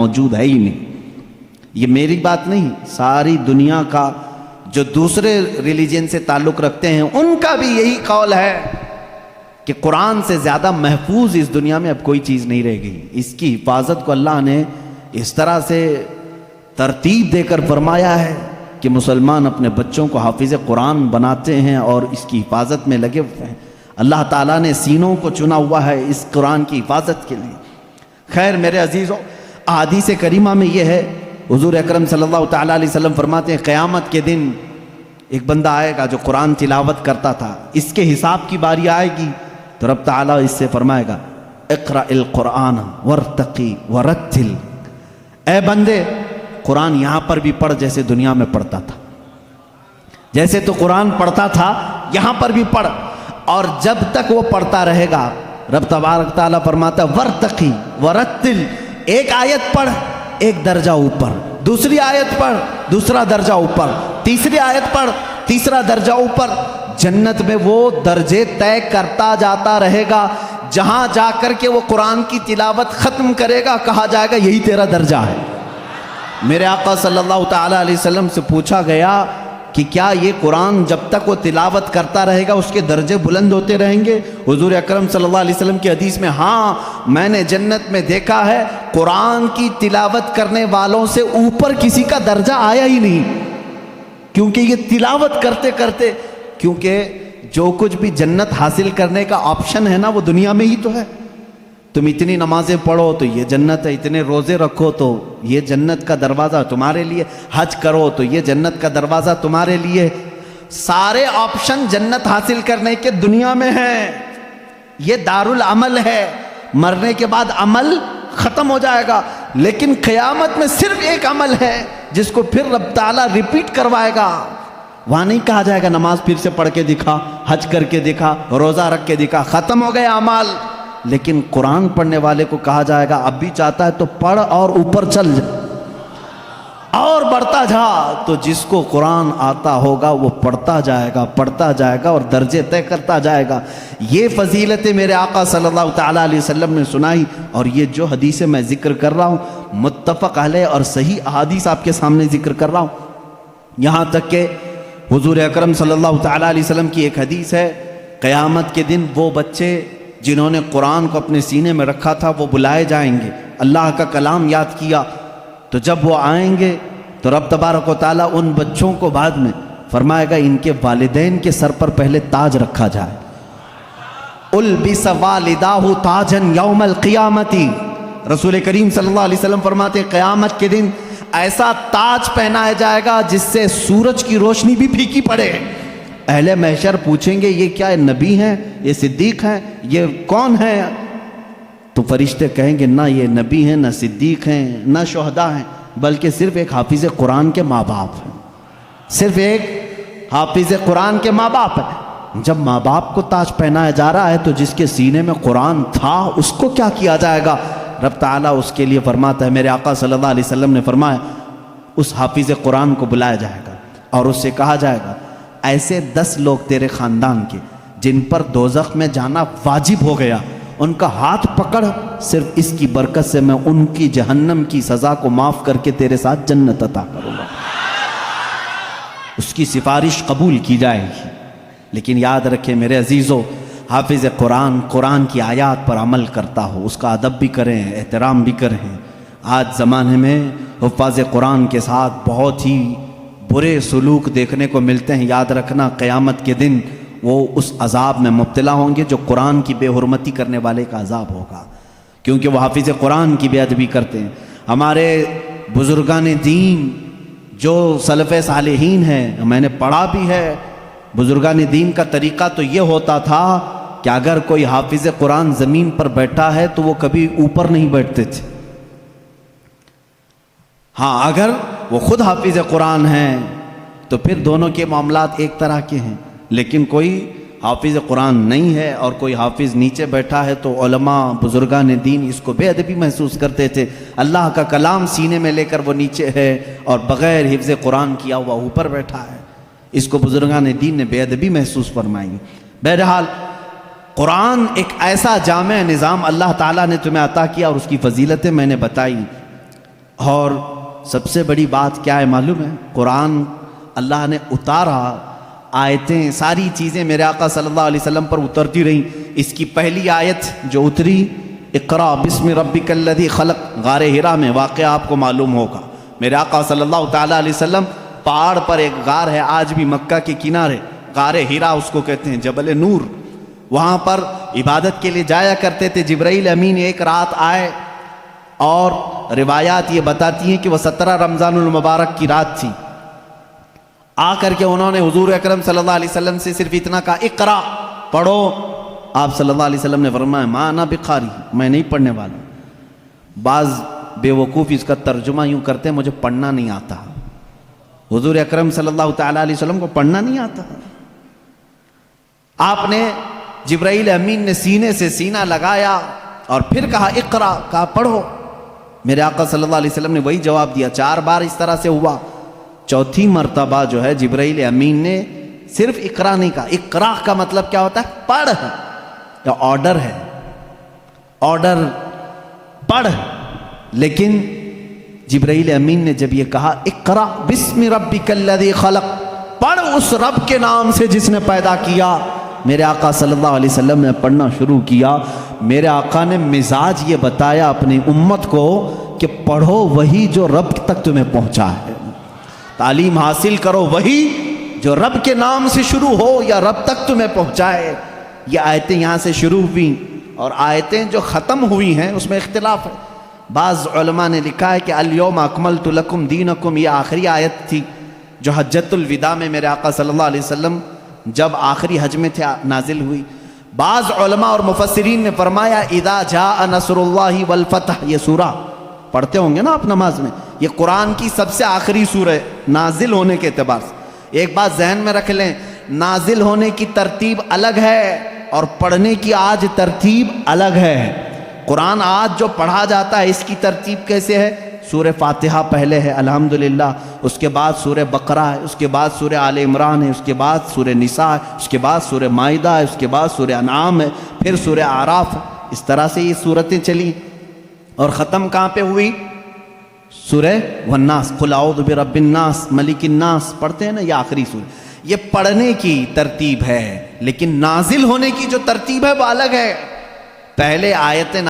موجود ہے ہی نہیں. یہ میری بات نہیں، ساری دنیا کا جو دوسرے ریلیجن سے تعلق رکھتے ہیں ان کا بھی یہی قول ہے کہ قرآن سے زیادہ محفوظ اس دنیا میں اب کوئی چیز نہیں رہ گئی. اس کی حفاظت کو اللہ نے اس طرح سے ترتیب دے کر فرمایا ہے کہ مسلمان اپنے بچوں کو حافظ قرآن بناتے ہیں اور اس کی حفاظت میں لگے ہوئے ہیں. اللہ تعالیٰ نے سینوں کو چنا ہوا ہے اس قرآن کی حفاظت کے لیے. خیر میرے عزیزوں، احادیث کریمہ میں یہ ہے، حضور اکرم صلی اللہ تعالیٰ علیہ وسلم فرماتے ہیں قیامت کے دن ایک بندہ آئے گا جو قرآن تلاوت کرتا تھا، اس کے حساب کی باری آئے گی تو رب تعالیٰ اس سے فرمائے گا اقرأ القرآن وارتقی ورتل، اے بندے قرآن یہاں پر بھی پڑھ جیسے دنیا میں پڑھتا تھا، جیسے تو قرآن پڑھتا تھا یہاں پر بھی پڑھ. اور جب تک وہ پڑھتا رہے گا رب تبارک تعالیٰ فرماتا ہے ورتقی ورتل، ایک آیت پڑھ ایک درجہ اوپر، دوسری آیت پڑھ دوسرا درجہ اوپر، تیسری آیت پڑھ تیسرا درجہ اوپر. جنت میں وہ درجے طے کرتا جاتا رہے گا، جہاں جا کر کے وہ قرآن کی تلاوت ختم کرے گا کہا جائے گا یہی تیرا درجہ ہے. میرے آقا صلی اللہ تعالیٰ علیہ وسلم سے پوچھا گیا کہ کیا یہ قرآن جب تک وہ تلاوت کرتا رہے گا اس کے درجے بلند ہوتے رہیں گے؟ حضور اکرم صلی اللہ علیہ وسلم کی حدیث میں ہاں، میں نے جنت میں دیکھا ہے قرآن کی تلاوت کرنے والوں سے اوپر کسی کا درجہ آیا ہی نہیں، کیونکہ یہ تلاوت کرتے کرتے، کیونکہ جو کچھ بھی جنت حاصل کرنے کا آپشن ہے نا وہ دنیا میں ہی تو ہے. تم اتنی نمازیں پڑھو تو یہ جنت ہے، اتنے روزے رکھو تو یہ جنت کا دروازہ تمہارے لیے، حج کرو تو یہ جنت کا دروازہ تمہارے لیے. سارے آپشن جنت حاصل کرنے کے دنیا میں ہیں. یہ دارالعمل ہے، مرنے کے بعد عمل ختم ہو جائے گا، لیکن قیامت میں صرف ایک عمل ہے جس کو پھر رب تعالیٰ ریپیٹ کروائے گا. وہاں نہیں کہا جائے گا نماز پھر سے پڑھ کے دکھا، حج کر کے دکھا، روزہ رکھ کے دکھا، ختم ہو گئے اعمال. لیکن قرآن پڑھنے والے کو کہا جائے گا اب بھی چاہتا ہے تو پڑھ اور اوپر چل جا اور بڑھتا جا. تو جس کو قرآن آتا ہوگا وہ پڑھتا جائے گا اور درجے طے کرتا جائے گا. یہ فضیلتیں میرے آقا صلی اللہ تعالیٰ علیہ وسلم نے سنائی، اور یہ جو حدیثیں میں ذکر کر رہا ہوں متفق علیہ اور صحیح احادیث آپ کے سامنے ذکر کر رہا ہوں. یہاں تک کہ حضور اکرم صلی اللہ تعالیٰ علیہ وسلم کی ایک حدیث ہے، قیامت کے دن وہ بچے جنہوں نے قرآن کو اپنے سینے میں رکھا تھا وہ بلائے جائیں گے، اللہ کا کلام یاد کیا، تو جب وہ آئیں گے تو رب تبارک و تعالیٰ ان بچوں کو بعد میں فرمائے گا ان کے والدین کے سر پر پہلے تاج رکھا جائے. البس والداہ تاجن یوم القیامتی، رسول کریم صلی اللہ علیہ وسلم فرماتے ہیں قیامت کے دن ایسا تاج پہنایا جائے گا جس سے سورج کی روشنی بھی پھیکی پڑے. اہل محشر پوچھیں گے یہ کیا نبی ہیں، یہ صدیق ہیں، یہ کون ہیں؟ تو فرشتے کہیں گے نہ یہ نبی ہیں، نہ صدیق ہیں، نہ شہداء ہیں، بلکہ صرف ایک حافظ قرآن کے ماں باپ ہیں، صرف ایک حافظ قرآن کے ماں باپ ہیں. جب ماں باپ کو تاج پہنایا جا رہا ہے تو جس کے سینے میں قرآن تھا اس کو کیا کیا جائے گا؟ رب تعالیٰ اس کے لیے فرماتا ہے، میرے آقا صلی اللہ علیہ وسلم نے فرمایا اس حافظ قرآن کو بلایا جائے گا اور اس سے کہا جائے گا ایسے 10 لوگ تیرے خاندان کے جن پر دوزخ میں جانا واجب ہو گیا، ان کا ہاتھ پکڑ، صرف اس کی برکت سے میں ان کی جہنم کی سزا کو معاف کر کے تیرے ساتھ جنت عطا کروں گا. اس کی سفارش قبول کی جائے گی. لیکن یاد رکھیں میرے عزیزو، حافظ قرآن کی آیات پر عمل کرتا ہو، اس کا ادب بھی کریں، احترام بھی کریں. آج زمانے میں حفاظ قرآن کے ساتھ بہت ہی برے سلوک دیکھنے کو ملتے ہیں. یاد رکھنا قیامت کے دن وہ اس عذاب میں مبتلا ہوں گے جو قرآن کی بے حرمتی کرنے والے کا عذاب ہوگا، کیونکہ وہ حافظ قرآن کی بے ادبی کرتے ہیں. ہمارے بزرگان دین جو سلف صالحین ہیں، میں نے پڑھا بھی ہے، بزرگان دین کا طریقہ تو یہ ہوتا تھا کہ اگر کوئی حافظ قرآن زمین پر بیٹھا ہے تو وہ کبھی اوپر نہیں بیٹھتے تھے. ہاں اگر وہ خود حافظ قرآن ہیں تو پھر دونوں کے معاملات ایک طرح کے ہیں. لیکن کوئی حافظ قرآن نہیں ہے اور کوئی حافظ نیچے بیٹھا ہے تو علماء بزرگان دین اس کو بے ادبی محسوس کرتے تھے. اللہ کا کلام سینے میں لے کر وہ نیچے ہے اور بغیر حفظ قرآن کیا ہوا اوپر بیٹھا ہے. اس کو بزرگان دین نے بے ادبی محسوس فرمائی. بہرحال قرآن ایک ایسا جامع نظام اللہ تعالیٰ نے تمہیں عطا کیا اور اس کی فضیلتیں میں نے بتائی. اور سب سے بڑی بات کیا ہے معلوم ہے؟ قرآن اللہ نے اتارا، آیتیں ساری چیزیں میرے آقا صلی اللہ علیہ وسلم پر اترتی رہیں۔ اس کی پہلی آیت جو اتری، اقرا بسم ربک الذی خلق، غار ہرا میں واقعہ آپ کو معلوم ہوگا۔ میرے آقا صلی اللہ تعالیٰ علیہ وسلم پہاڑ پر ایک غار ہے، آج بھی مکہ کے کنارے، غار ہرا اس کو کہتے ہیں، جبل نور، وہاں پر عبادت کے لیے جایا کرتے تھے۔ جبرائیل امین ایک رات آئے، اور روایات یہ بتاتی ہیں کہ وہ 17 رمضان المبارک کی رات تھی۔ آ کر کے انہوں نے حضور اکرم صلی اللہ علیہ وسلم سے صرف اتنا کہا، اقرا، پڑھو۔ آپ صلی اللہ علیہ وسلم نے فرمایا، ما انا بقاری، میں نہیں پڑھنے والا ہوں۔ بعض بے وقوف اس کا ترجمہ یوں کرتے ہیں، مجھے پڑھنا نہیں آتا۔ حضور اکرم صلی اللہ تعالیٰ علیہ وسلم کو پڑھنا نہیں آتا۔ آپ نے، جبرائیل امین نے سینے سے سینہ لگایا اور پھر کہا اقرا، کہا پڑھو۔ میرے آقا صلی اللہ علیہ وسلم نے وہی جواب دیا۔ 4 بار اس طرح سے ہوا، چوتھی مرتبہ جو ہے جبرائیل امین نے صرف اقرا نہیں کہا۔ اقرا کا مطلب کیا ہوتا ہے؟ پڑھ، یا آرڈر ہے، آرڈر، پڑھ۔ لیکن جبرائیل امین نے جب یہ کہا اقرا بسم ربک الذی خلق، پڑھ اس رب کے نام سے جس نے پیدا کیا، میرے آقا صلی اللہ علیہ وسلم نے پڑھنا شروع کیا۔ میرے آقا نے مزاج یہ بتایا اپنی امت کو کہ پڑھو وہی جو رب تک تمہیں پہنچا ہے، تعلیم حاصل کرو وہی جو رب کے نام سے شروع ہو یا رب تک تمہیں پہنچائے۔ یہ آیتیں یہاں سے شروع ہوئیں، اور آیتیں جو ختم ہوئی ہیں اس میں اختلاف ہے۔ بعض علماء نے لکھا ہے کہ الیوم اکملت لکم دینکم، یہ آخری آیت تھی جو حجۃ الوداع میں میرے آقا صلی اللہ علیہ وسلم جب آخری حج میں تھے نازل ہوئی۔ بعض علماء اور مفسرین نے فرمایا اذا جاء نصر اللہ والفتح، یہ سورہ پڑھتے ہوں گے نا آپ نماز میں، یہ قرآن کی سب سے آخری سورہ نازل ہونے کے اعتبار سے۔ ایک بات ذہن میں رکھ لیں، نازل ہونے کی ترتیب الگ ہے اور پڑھنے کی آج ترتیب الگ ہے۔ قرآن آج جو پڑھا جاتا ہے اس کی ترتیب کیسے ہے؟ سورہ فاتحہ پہلے ہے الحمدللہ، اس کے بعد سورہ بقرہ ہے، اس کے بعد سورہ آل عمران ہے، اس کے بعد سورہ نساء ہے، اس کے بعد سورہ مائدہ ہے، اس کے بعد سورہ انعام ہے، پھر سورہ اعراف ہے۔ اس طرح سے یہ سورتیں چلی، اور ختم کہاں پہ ہوئی؟ سورہ والناس، قل اعوذ برب الناس ملک الناس، پڑھتے ہیں نا، یہ آخری سورہ۔ یہ پڑھنے کی ترتیب ہے، لیکن نازل ہونے کی جو ترتیب ہے وہ الگ ہے۔ پہلے آیتیں